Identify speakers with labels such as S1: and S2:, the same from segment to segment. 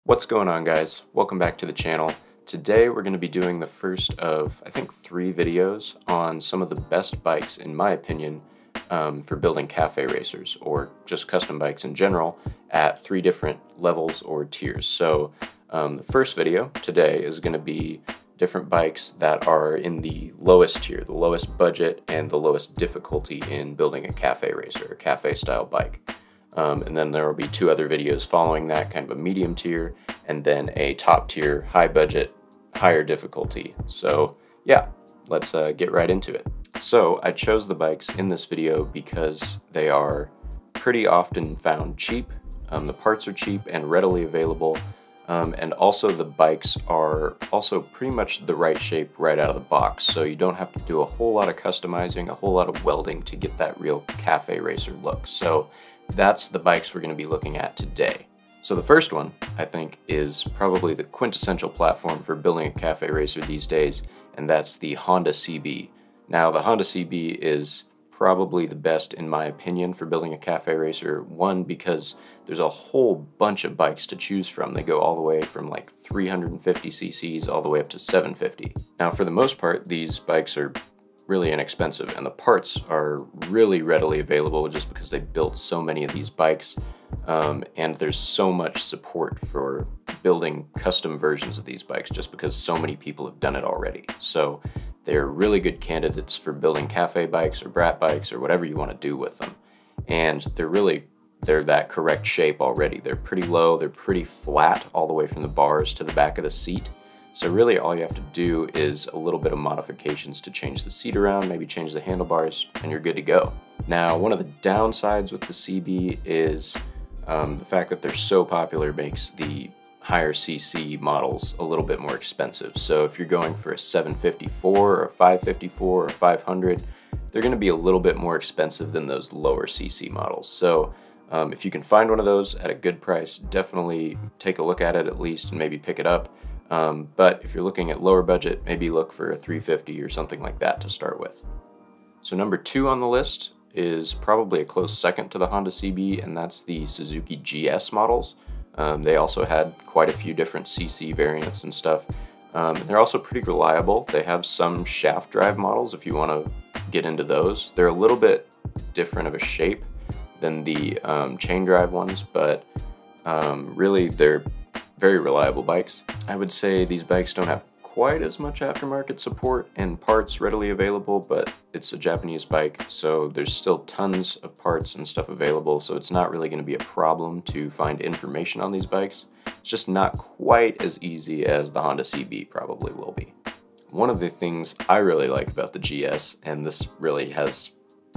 S1: What's going on, guys? Welcome back to the channel. Today we're going to be doing the first of, I think, 3 videos on some of the best bikes, in my opinion, for building cafe racers, or just custom bikes in general, at 3 different levels or tiers. So the first video today is going to be different bikes that are in the lowest tier, the lowest budget, and the lowest difficulty in building a cafe racer, a cafe style bike. And then there will be 2 other videos following that, kind of a medium tier, and then a top tier, high budget, higher difficulty. So yeah, let's get right into it. So I chose the bikes in this video because they are pretty often found cheap. The parts are cheap and readily available. And also the bikes are also pretty much the right shape right out of the box. So you don't have to do a whole lot of customizing, a whole lot of welding to get that real cafe racer look. So that's the bikes we're going to be looking at today. So the first one, I think, is probably the quintessential platform for building a cafe racer these days, and that's the Honda CB. Now, the Honda CB is probably the best, in my opinion, for building a cafe racer. One, because there's a whole bunch of bikes to choose from. They go all the way from like 350 cc's all the way up to 750. Now, for the most part, these bikes are really inexpensive, and the parts are really readily available just because they built so many of these bikes, and there's so much support for building custom versions of these bikes just because so many people have done it already. So they're really good candidates for building cafe bikes or brat bikes or whatever you want to do with them. And they're that correct shape already. They're pretty low, they're pretty flat all the way from the bars to the back of the seat. So really all you have to do is a little bit of modifications to change the seat around, maybe change the handlebars, and you're good to go. Now, one of the downsides with the CB is the fact that they're so popular makes the higher CC models a little bit more expensive. So if you're going for a 754 or a 554 or a 500, they're going to be a little bit more expensive than those lower CC models. So if you can find one of those at a good price, definitely take a look at it at least and maybe pick it up. But if you're looking at lower budget, maybe look for a 350 or something like that to start with. So number 2 on the list is probably a close second to the Honda CB, and that's the Suzuki GS models. They also had quite a few different CC variants and stuff. And they're also pretty reliable. They have some shaft drive models if you want to get into those. They're a little bit different of a shape than the chain drive ones, but really they're very reliable bikes. I would say these bikes don't have quite as much aftermarket support and parts readily available, but it's a Japanese bike, so there's still tons of parts and stuff available, so it's not really going to be a problem to find information on these bikes. It's just not quite as easy as the Honda CB probably will be. One of the things I really like about the GS, and this really has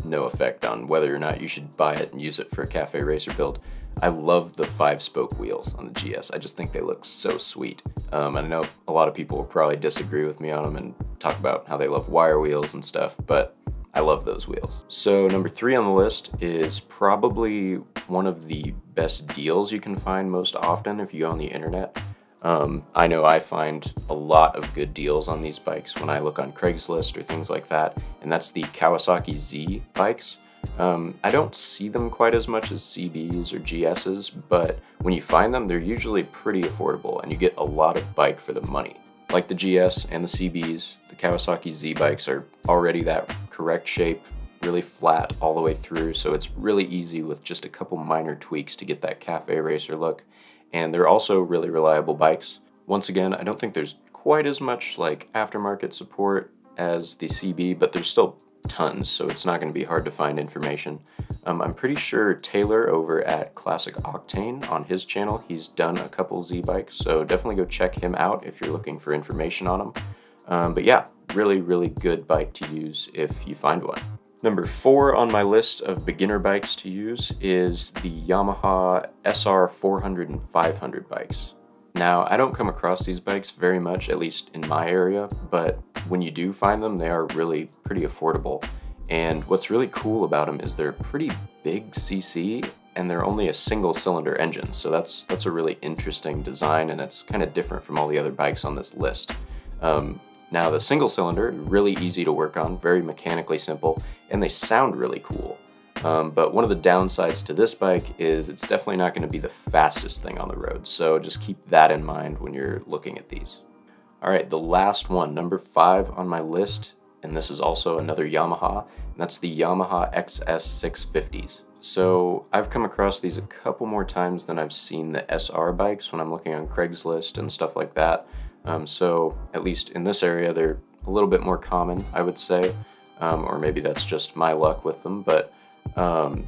S1: no effect on whether or not you should buy it and use it for a cafe racer build, I love the 5-spoke wheels on the GS. I just think they look so sweet. I know a lot of people will probably disagree with me on them and talk about how they love wire wheels and stuff, but I love those wheels. So number 3 on the list is probably one of the best deals you can find most often if you go on the internet. I know I find a lot of good deals on these bikes when I look on Craigslist or things like that, and that's the Kawasaki Z bikes. I don't see them quite as much as CBs or GSs, but when you find them, they're usually pretty affordable and you get a lot of bike for the money. Like the GS and the CBs, the Kawasaki Z bikes are already that correct shape, really flat all the way through, so it's really easy with just a couple minor tweaks to get that cafe racer look. And they're also really reliable bikes. Once again, I don't think there's quite as much like aftermarket support as the CB, but there's still tons, so it's not going to be hard to find information. I'm pretty sure Taylor over at Classic Octane on his channel, he's done a couple Z bikes, so definitely go check him out if you're looking for information on them. But yeah, really good bike to use if you find one. Number 4 on my list of beginner bikes to use is the Yamaha SR400 and 500 bikes. Now, I don't come across these bikes very much, at least in my area, but when you do find them, they are really pretty affordable. And what's really cool about them is they're pretty big CC, and they're only a single cylinder engine, so that's a really interesting design, and it's kind of different from all the other bikes on this list. Now, the single cylinder, really easy to work on, very mechanically simple, and they sound really cool. But one of the downsides to this bike is it's definitely not going to be the fastest thing on the road, so just keep that in mind when you're looking at these. Alright, the last one, number 5 on my list, and this is also another Yamaha, and that's the Yamaha XS650s. So I've come across these a couple more times than I've seen the SR bikes when I'm looking on Craigslist and stuff like that. So at least in this area, they're a little bit more common, I would say, or maybe that's just my luck with them, but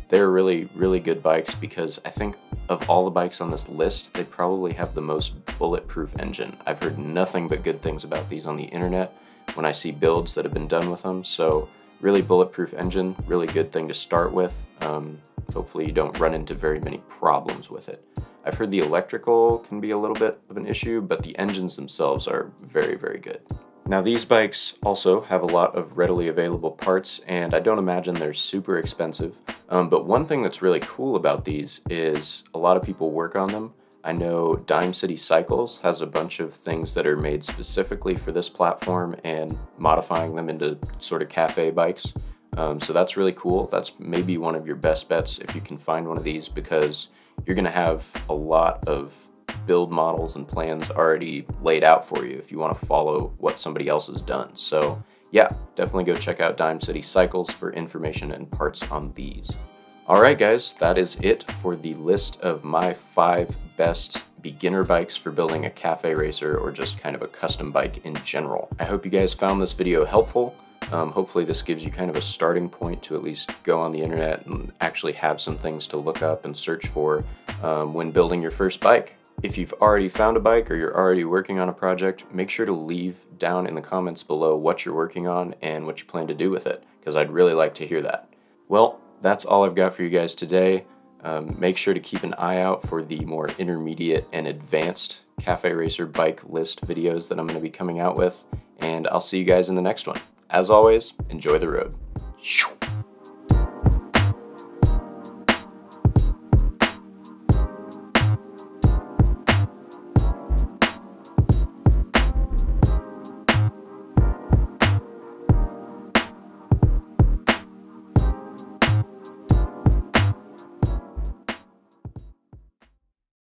S1: they're really, really good bikes because I think of all the bikes on this list, they probably have the most bulletproof engine. I've heard nothing but good things about these on the internet when I see builds that have been done with them, so really bulletproof engine, really good thing to start with. Hopefully you don't run into very many problems with it. I've heard the electrical can be a little bit of an issue, but the engines themselves are very, very good. Now these bikes also have a lot of readily available parts, and I don't imagine they're super expensive. But one thing that's really cool about these is a lot of people work on them. I know Dime City Cycles has a bunch of things that are made specifically for this platform and modifying them into sort of cafe bikes. So that's really cool. That's maybe one of your best bets if you can find one of these, because you're going to have a lot of build models and plans already laid out for you if you want to follow what somebody else has done. So yeah, definitely go check out Dime City Cycles for information and parts on these. Alright guys, that is it for the list of my 5 best beginner bikes for building a cafe racer or just kind of a custom bike in general. I hope you guys found this video helpful. Hopefully this gives you kind of a starting point to at least go on the internet and actually have some things to look up and search for when building your first bike. If you've already found a bike or you're already working on a project, make sure to leave down in the comments below what you're working on and what you plan to do with it, because I'd really like to hear that. Well, that's all I've got for you guys today. Make sure to keep an eye out for the more intermediate and advanced cafe racer bike list videos that I'm going to be coming out with, and I'll see you guys in the next one. As always, enjoy the road.